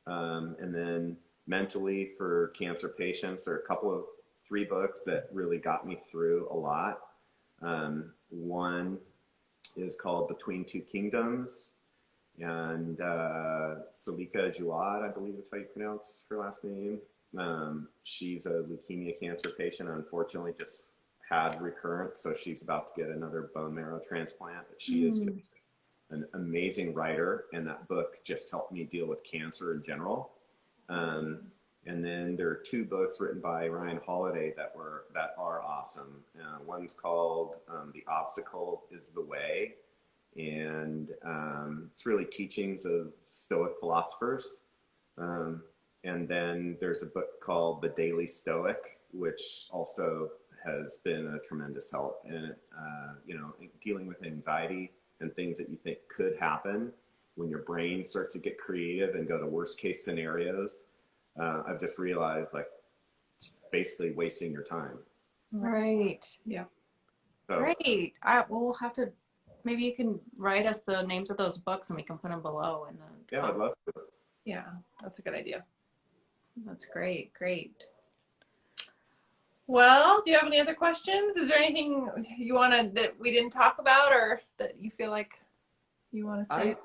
And then mentally for cancer patients, there are 3 books that really got me through a lot. One is called Between Two Kingdoms, and Salika Jawad, I believe that's how you pronounce her last name. She's a leukemia cancer patient, unfortunately just had recurrence, so she's about to get another bone marrow transplant. But she is just an amazing writer, and that book just helped me deal with cancer in general. And then there are 2 books written by Ryan Holiday that are awesome. One's called The Obstacle is the Way, and it's really teachings of Stoic philosophers. And then there's a book called The Daily Stoic, which also has been a tremendous help in dealing with anxiety and things that you think could happen when your brain starts to get creative and go to worst case scenarios. I've just realized, like, basically wasting your time. Right. Yeah. So, great. We'll have to, maybe you can write us the names of those books and we can put them below. Yeah, I'd love to. Yeah, that's a good idea. That's great. Great. Well, do you have any other questions? Is there anything you that we didn't talk about, or that you feel like you want to say?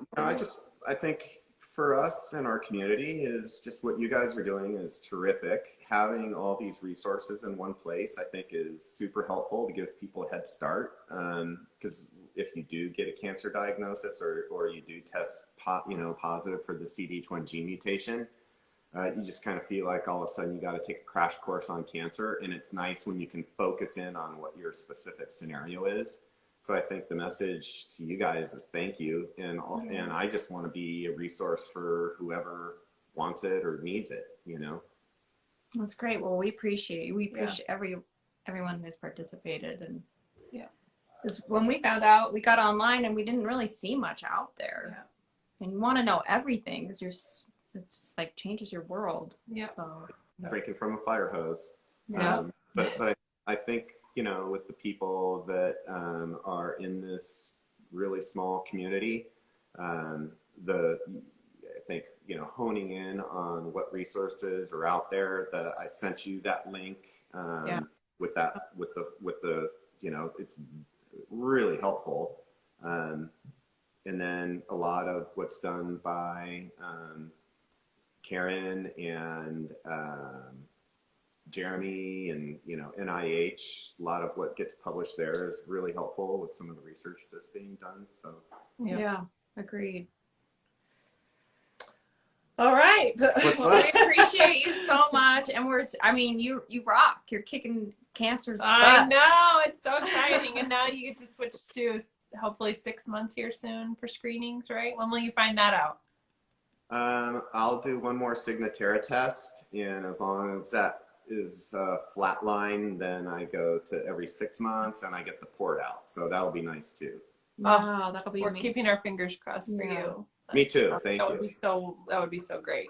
I think for us and our community is just what you guys are doing is terrific. Having all these resources in one place, I think, is super helpful to give people a head start. Because if you do get a cancer diagnosis or you do test positive for the CDH1 gene mutation, you just kind of feel like all of a sudden you got to take a crash course on cancer. And it's nice when you can focus in on what your specific scenario is. So I think the message to you guys is thank you. And I just want to be a resource for whoever wants it or needs it, That's great. Well, we appreciate you. We appreciate everyone who's participated. And because when we found out, we got online and we didn't really see much out there. Yeah. And you want to know everything because it's like changes your world. Yeah. So. Drinking from a fire hose. Yeah. But I think, with the people that are in this really small community, I think, honing in on what resources are out there. I sent you that link with the it's really helpful. And then a lot of what's done by Karen and Jeremy and NIH, a lot of what gets published there is really helpful with some of the research that's being done. So yeah, agreed. All right. We appreciate you so much, and you rock. You're kicking cancer's butt. I know, it's so exciting. And now you get to switch to hopefully 6 months here soon for screenings, right? When will you find that out? I'll do one more Signatera test, and as long as that is flatline, then I go to every 6 months and I get the port out. So that'll be nice too. Wow, that'll be We're amazing. keeping our fingers crossed for you. Me too. Thank that you. Would be so great.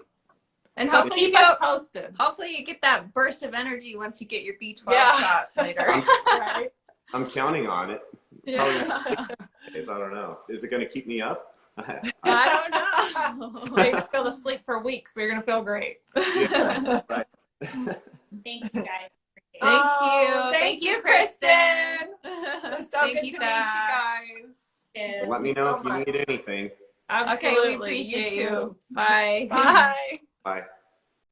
And So hopefully keep us posted. Hopefully you get that burst of energy once you get your B12 shot later. Right. I'm counting on it. Yeah. I don't know. Is it going to keep me up? I don't know. You're gonna feel asleep for weeks, but you're gonna feel great. Yeah, right. Thanks, you guys. Thank Oh, you. thank you, Kristen. It's so Thank good you, to Dad. meet you guys. Yeah. Let me so know if you much. need anything. Absolutely. Okay, we appreciate you. Bye. Bye. Bye.